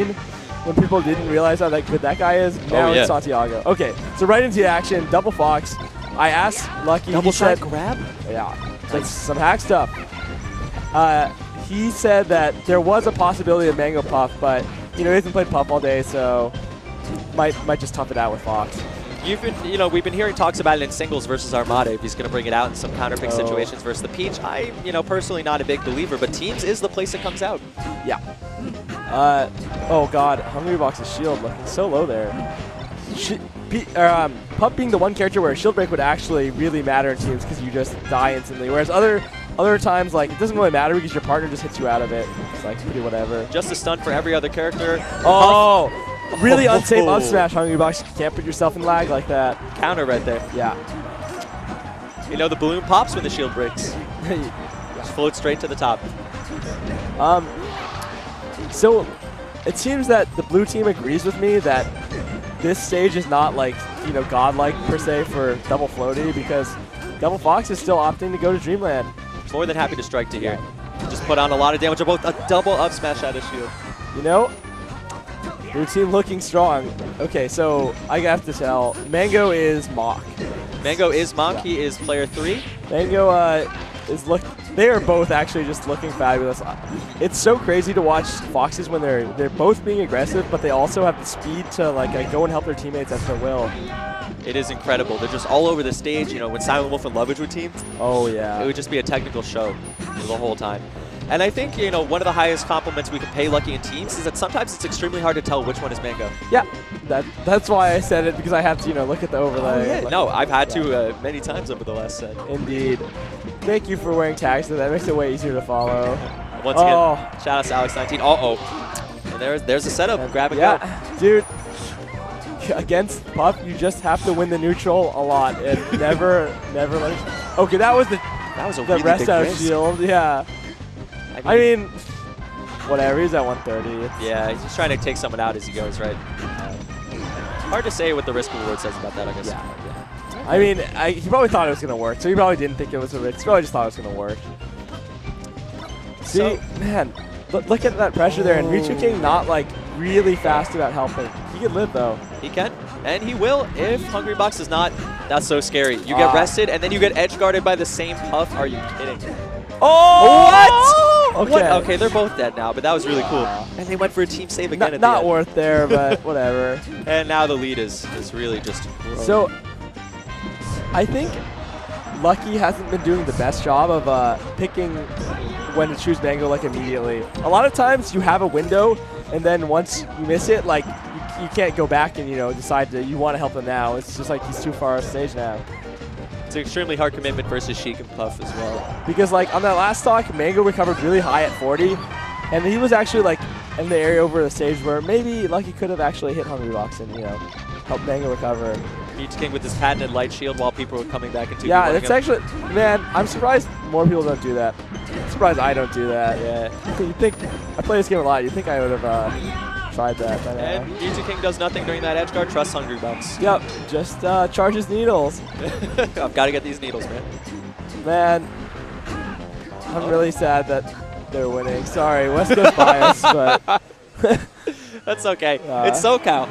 when people didn't realize how good that guy is. Now it's Santiago. Okay, so right into the action, double Fox. I asked Lucky. Double shot grab? Yeah, like some hack stuff. He said that there was a possibility of Mang0 Puff, but he hasn't played Puff all day, so might just tough it out with Fox. We've been hearing talks about it in singles versus Armada if he's going to bring it out in some counter pick situations versus the Peach. I, personally not a big believer, but teams is the place it comes out. Yeah. Oh god, HungryBox's shield looking so low there. Puff being the one character where shield break would actually really matter in teams because you just die instantly, whereas other times, like, it doesn't really matter because your partner just hits you out of it. It's like pretty whatever. Just a stun for every other character. Oh! Really unsafe up smash, HungryBox. You can't put yourself in lag like that. Counter right there. Yeah. The balloon pops when the shield breaks. Just floats straight to the top. So it seems that the blue team agrees with me that this stage is not like, godlike per se for double floaty because double Fox is still opting to go to Dreamland. More than happy to strike to here. Just put on a lot of damage on both a double up smash out of shield. Blue team looking strong. Okay, so I have to tell, Mang0 is Mach. Mang0 is Mach. Yeah. He is player 3. Mang0 they are both actually just looking fabulous. It's so crazy to watch Foxes when they're both being aggressive, but they also have the speed to go and help their teammates at their will. It is incredible. They're just all over the stage. When Silent Wolf and Lovage would team, oh yeah, it would just be a technical show the whole time. And I think, one of the highest compliments we can pay Lucky in teams is that sometimes it's extremely hard to tell which one is Mang0. Yeah, that's why I said it, because I have to, look at the overlay. Oh, yeah. No, I've had to many times over the last set. Indeed. Thank you for wearing tags, so that makes it way easier to follow. Once again, shout out to Alex19. Uh-oh. And there's a setup. Grab and go. Dude. Against Puff, you just have to win the neutral a lot and never let it. Okay, that was a really rest out of shield. Yeah. I mean, whatever. He's at 130. Yeah, he's just trying to take someone out as he goes, right? Hard to say what the risk reward says about that, I guess. Yeah. I mean, he probably thought it was going to work, so he probably didn't think it was a risk. He probably just thought it was going to work. See, man, look at that pressure there, and Mew2King not really fast about helping. He can live though. He can, and he will if HungryBox is not. That's so scary. You get rested, and then you get edge guarded by the same Puff. Are you kidding? Oh! What? Okay. Okay, they're both dead now, but that was really cool. And they went for a team save again at the end. Not worth there, but whatever. And now the lead is really just growing. So, I think Lucky hasn't been doing the best job of picking when to choose Mang0 immediately. A lot of times you have a window, and then once you miss it, you can't go back and decide you want to help him now. It's just he's too far off stage now. It's an extremely hard commitment versus Sheik and Puff as well. Because on that last stock, Mang0 recovered really high at 40, and he was actually in the area over the stage where maybe Lucky could have actually hit HungryBox and help Mang0 recover. Mew2King with his patented light shield while people were coming back into. Yeah, it's actually, man, I'm surprised more people don't do that. I'm surprised I don't do that. Yeah, you think I play this game a lot? You think I would have tried that? But, and Mew2King does nothing during that edge guard. Trust HungryBox. Yep, just charges needles. I've got to get these needles, man. Man, I'm really sad that they're winning. Sorry, West Coast bias, but that's okay. It's SoCal.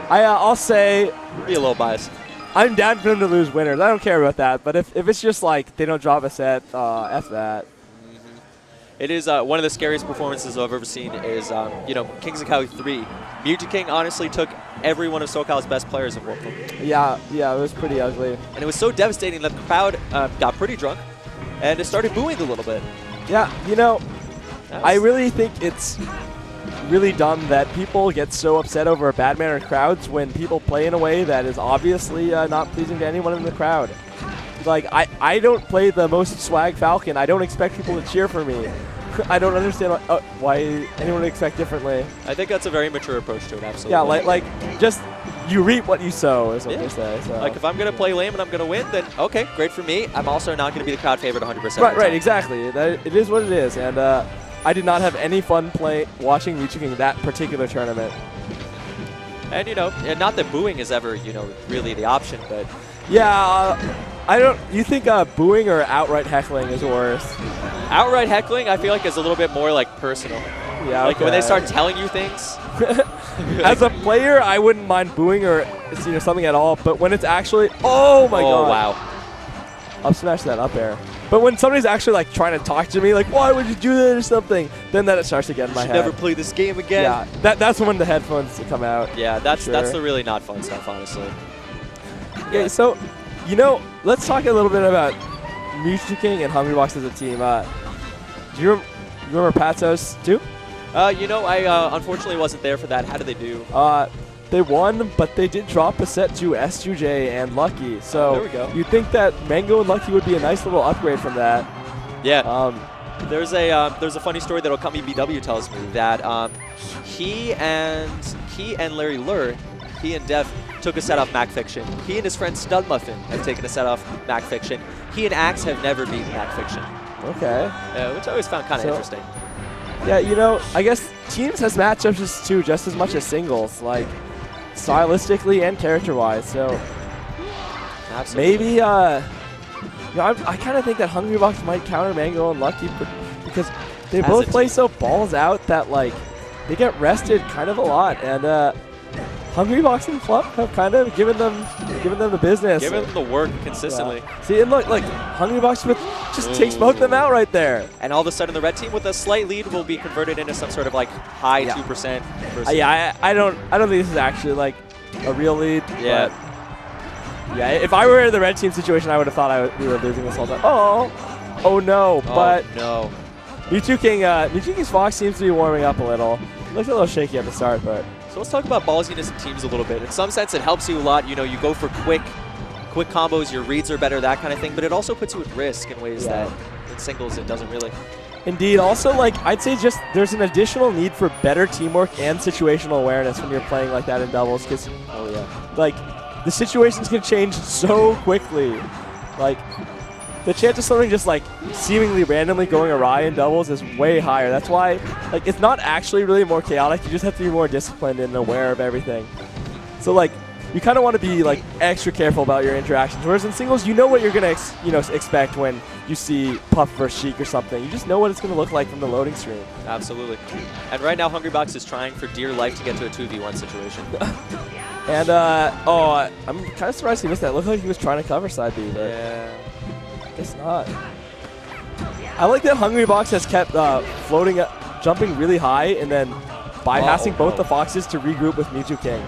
I'll say be a little biased. I'm down for them to lose winners. I don't care about that. But if it's just they don't drop a set, F that. It is one of the scariest performances I've ever seen is, Kings of Cali 3. Mew2King honestly took every one of SoCal's best players and whooped them. Yeah, it was pretty ugly. And it was so devastating that the crowd got pretty drunk and it started booing a little bit. Yeah, I really think it's really dumb that people get so upset over bad-mannered crowds when people play in a way that is obviously not pleasing to anyone in the crowd. I don't play the most swag Falcon. I don't expect people to cheer for me. I don't understand why anyone would expect differently. I think that's a very mature approach to it, absolutely. Yeah, just you reap what you sow is what they say. So. If I'm going to play lame and I'm going to win, then okay, great for me. I'm also not going to be the crowd favorite 100%. Right, exactly. It is what it is. And I did not have any fun watching Mew2King that particular tournament. And, and not that booing is ever, really the option, but... Yeah, you think booing or outright heckling is worse? Outright heckling, I feel is a little bit more personal. Yeah, like when they start telling you things. As a player, I wouldn't mind booing or something at all. But when it's actually, oh my god! Oh wow! Up smash that up air. But when somebody's actually like trying to talk to me, like why would you do that or something, then it starts to get in my head. Never play this game again. Yeah, that's when the headphones come out. Yeah, that's the really not fun stuff, honestly. Okay, so let's talk a little bit about Mew2King and HungryBox as a team. Do you remember Patos too? I unfortunately wasn't there for that. How did they do? They won, but they did drop a set to S2J and Lucky. So there we go. You'd think that Mang0 and Lucky would be a nice little upgrade from that. Yeah. There's a funny story that Okami BW tells me that he and Larry Lur, he and Dev took a set off Mac Fiction. He and his friend Stud Muffin have taken a set off Mac Fiction. He and Axe have never beaten Mac Fiction. Okay. Which I always found kind of interesting. Yeah, I guess teams has matchups too, just as much as singles, like stylistically and character-wise. So absolutely. Maybe, I kind of think that HungryBox might counter Mang0 and Lucky because they both play so balls out that like they get rested kind of a lot, and HungryBox and Fluff have kind of given them the business. Given them the work consistently. Yeah. See, and look, like HungryBox just takes both of them out right there. And all of a sudden, the red team with a slight lead will be converted into some sort of like high 2%. I don't think this is actually like a real lead. Yeah. Yeah. If I were in the red team situation, I would have thought we were losing this whole time. Oh no! But no. Mew2King's Fox seems to be warming up a little. Looks a little shaky at the start, but. So let's talk about ballsiness in teams a little bit. In some sense, it helps you a lot. You go for quick combos, your reads are better, that kind of thing. But it also puts you at risk in ways that in singles it doesn't really. Indeed. Also, like I'd say, just there's an additional need for better teamwork and situational awareness when you're playing like that in doubles, because like the situations can change so quickly. Like the chance of something just like seemingly randomly going awry in doubles is way higher. That's why like it's not actually really more chaotic. You just have to be more disciplined and aware of everything. So like you kind of want to be like extra careful about your interactions. Whereas in singles, you know what you're gonna expect when you see Puff versus Sheik or something. You just know what it's gonna look like from the loading screen. Absolutely. And right now, HungryBox is trying for dear life to get to a 2v1 situation. And I'm kind of surprised he missed that. It looked like he was trying to cover side B, but guess not. I like that HungryBox has kept floating up, jumping really high, and then bypassing both the Foxes to regroup with Mew2King.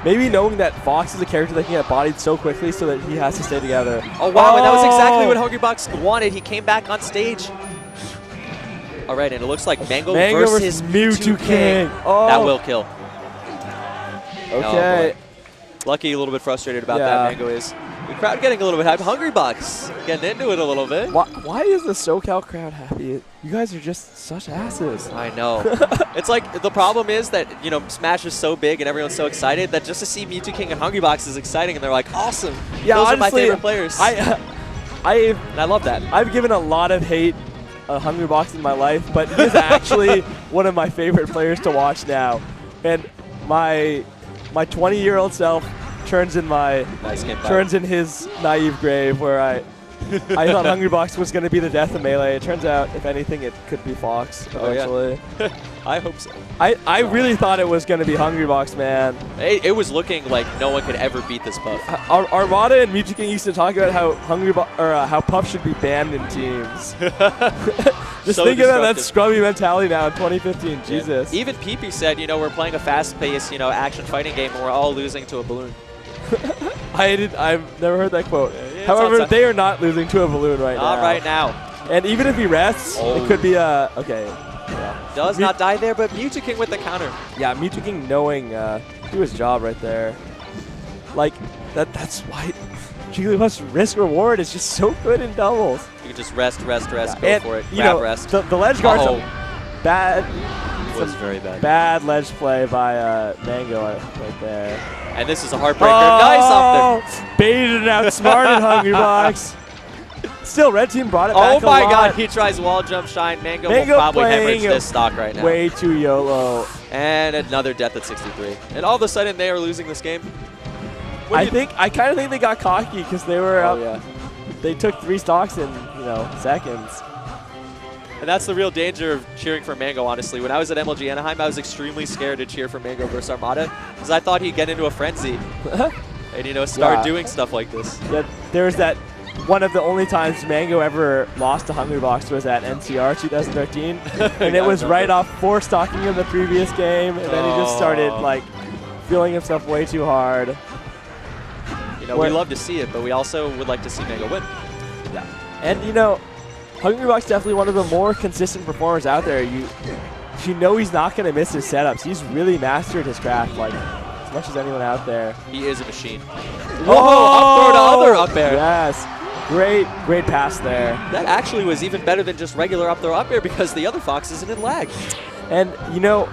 Maybe knowing that Fox is a character that can get bodied so quickly so that he has to stay together. Oh, wow, and that was exactly what HungryBox wanted. He came back on stage. All right, and it looks like Mang0 versus Mew2King. That will kill. Okay. Lucky a little bit frustrated about that, Mang0 is. The crowd getting a little bit hyped. HungryBox getting into it a little bit. Why is the SoCal crowd happy? You guys are just such asses. I know. It's like the problem is that, Smash is so big and everyone's so excited that just to see Mew2King and HungryBox is exciting, and they're like, awesome. Yeah, those honestly, are my favorite players. I love that. I've given a lot of hate HungryBox in my life, but he's actually one of my favorite players to watch now. And my 20-year-old self turns in his naive grave where I thought HungryBox was going to be the death of Melee. It turns out, if anything, it could be Fox eventually. I hope so. I really thought it was going to be HungryBox, man. It was looking like no one could ever beat this Puff. Armada and Mew2King used to talk about how Puff should be banned in teams. Just think about that scrubby mentality now in 2015. Jesus. Even PP said, we're playing a fast-paced, action fighting game and we're all losing to a balloon. I've never heard that quote. However, they are not losing to a balloon right now. Not right now. And even if he rests, it could be okay. Yeah. Does not die there, but Mew2King with the counter. Yeah, Mew2King knowing do his job right there. Like that's why Jigglypuff's risk reward is just so good in doubles. You can just rest, go and, for it. Grab rest. The ledge guard's bad. Was very bad. Bad ledge play by Mang0 right there. And this is a heartbreaker. Nice off there. Baited and outsmarted HungryBox. Still, red team brought it back. Oh my god, he tries wall jump shine. Mang0 will probably hemorrhage this stock right now. Way too YOLO. And another death at 63. And all of a sudden, they are losing this game. I kind of think they got cocky because they were up. They took 3 stocks in seconds. And that's the real danger of cheering for Mang0, honestly. When I was at MLG Anaheim, I was extremely scared to cheer for Mang0 versus Armada because I thought he'd get into a frenzy and, you know, start doing stuff like this. Yeah, there was that one of the only times Mang0 ever lost to HungryBox was at NCR 2013. And it was right off 4-stocking in the previous game. And then he just started, like, feeling himself way too hard. You know, we love to see it, but we also would like to see Mang0 win. Yeah. And, you know, HungryBox definitely one of the more consistent performers out there. You know he's not going to miss his setups. He's really mastered his craft, like, as much as anyone out there. He is a machine. Whoa! Up throw to other up air. Yes. Great pass there. That actually was even better than just regular up throw up air because the other Fox isn't in lag. And, you know,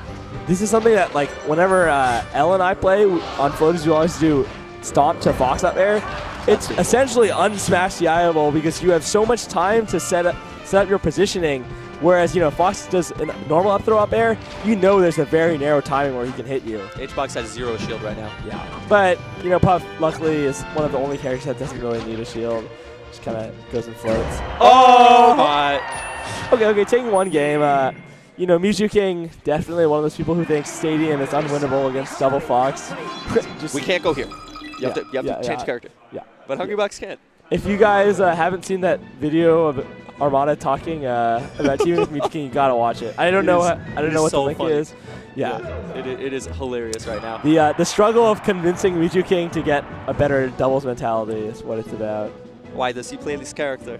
this is something that, like, whenever Elle and I play on floaters, we always do stomp to Fox up air. It's essentially unsmash DIable because you have so much time to set up your positioning. Whereas, you know, Fox does a normal up throw up air, you know there's a very narrow timing where he can hit you. HBox has 0 shield right now. Yeah. But, you know, Puff luckily is one of the only characters that doesn't really need a shield. Just kind of goes and floats. Oh my! Okay, taking one game. You know, Mew2King, definitely one of those people who thinks Stadium is unwinnable against Double Fox. We can't go here. You have to change character. Yeah. But HungryBox can't. If you guys haven't seen that video of Armada talking about teaming with Mew2King, you gotta watch it. I don't know what the link is. Yeah. It is hilarious right now. The struggle of convincing Mew2King to get a better doubles mentality is what it's about. Why does he play this character?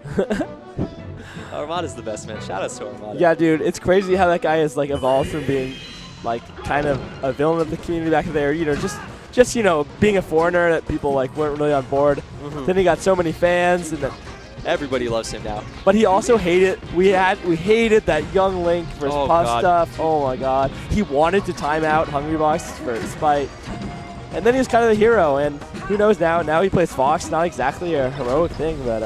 Armada's the best, man. Shout outs to Armada. Yeah, dude, it's crazy how that guy has like evolved from being like kind of a villain of the community back there. You know, just you know, being a foreigner that people like weren't really on board. Then he got so many fans, and then everybody loves him now. But he also hated. We hated that young Link versus Puff stuff. Oh my God, he wanted to time out HungryBox for spite, and then he was kind of the hero. And who knows now? Now he plays Fox. Not exactly a heroic thing, but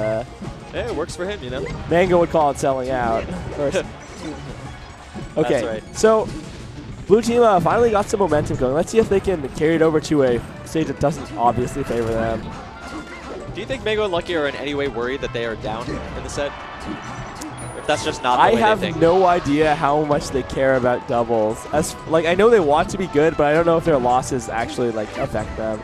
yeah, it works for him, you know. Mang0 would call it selling out. Okay, that's right. So Blue team finally got some momentum going. Let's see if they can carry it over to a stage that doesn't obviously favor them. Do you think Mang0 and Lucky are in any way worried that they are down in the set? If that's just not the way they think. I have no idea how much they care about doubles. Like, I know they want to be good, but I don't know if their losses actually like affect them.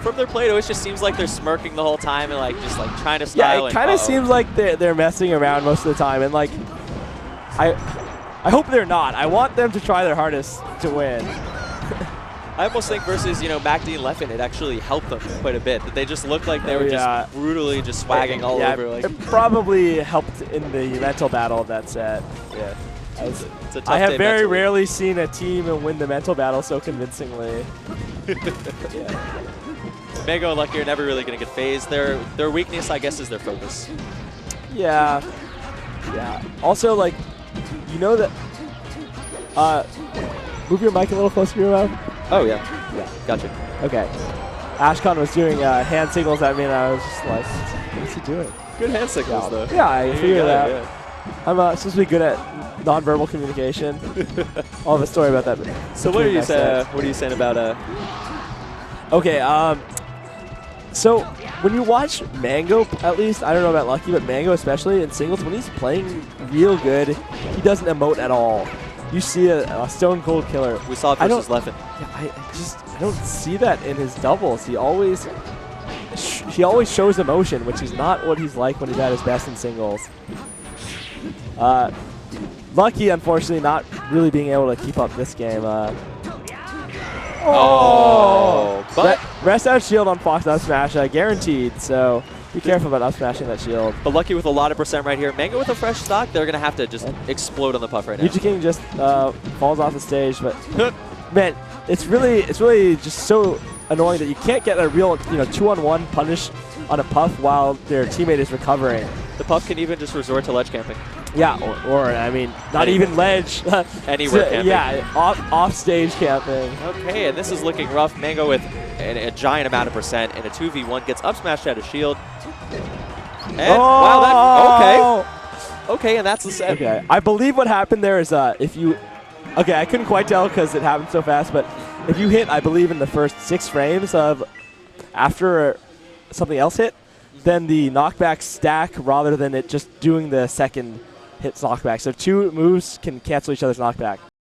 From their play, it always just seems like they're smirking the whole time and like just like trying to style. Yeah, it kind of seems like they're messing around most of the time, and like I hope they're not. I want them to try their hardest to win. I almost think versus, you know, MVG and Leffen, it actually helped them quite a bit. That they just looked like they were just brutally just swagging all over. Like. It probably helped in the mental battle of that set. Yeah. It's a tough I have day very mentally. rarely seen a team win the mental battle so convincingly. Yeah. Mang0 and Lucky are never really going to get phased. Their weakness, I guess, is their focus. Yeah. Yeah. Also, like, you know that... move your mic a little closer to your mouth. Oh, yeah. Yeah. Gotcha. Okay. Ashcon was doing hand signals at me, and I was just like, what's he doing? Good hand signals, though. Yeah, I figured that. Yeah. I'm supposed to be good at nonverbal communication. I'll have a story about that. So what are you saying about... Okay, so when you watch Mang0, at least, I don't know about Lucky, but Mang0 especially in singles, when he's playing real good, he doesn't emote at all. You see a stone cold killer. We saw it versus Leffen. Yeah, I don't see that in his doubles. He always shows emotion, which is not what he's like when he's at his best in singles. Lucky, unfortunately, not really being able to keep up this game. But rest out shield on Fox up smash, guaranteed. So be careful about up smashing that shield. But Lucky with a lot of percent right here. Mang0 with a fresh stock, they're gonna have to just explode on the Puff right now. Mew2King just falls off the stage, but man, it's really just so annoying that you can't get a real 2-on-1 punish on a Puff while their teammate is recovering. The Puff can even just resort to ledge camping. Yeah, or I mean, not even ledge. Anywhere camping. Yeah, off stage camping. Okay, and this is looking rough. Mang0 with a giant amount of percent and a 2v1 gets up smashed out of shield. And wow, okay, and that's the set. Okay, I believe what happened there is if you, okay, I couldn't quite tell because it happened so fast, but if you hit, I believe in the first 6 frames of after something else hit, then the knockback stack rather than it just doing the second hits knockback. So 2 moves can cancel each other's knockback.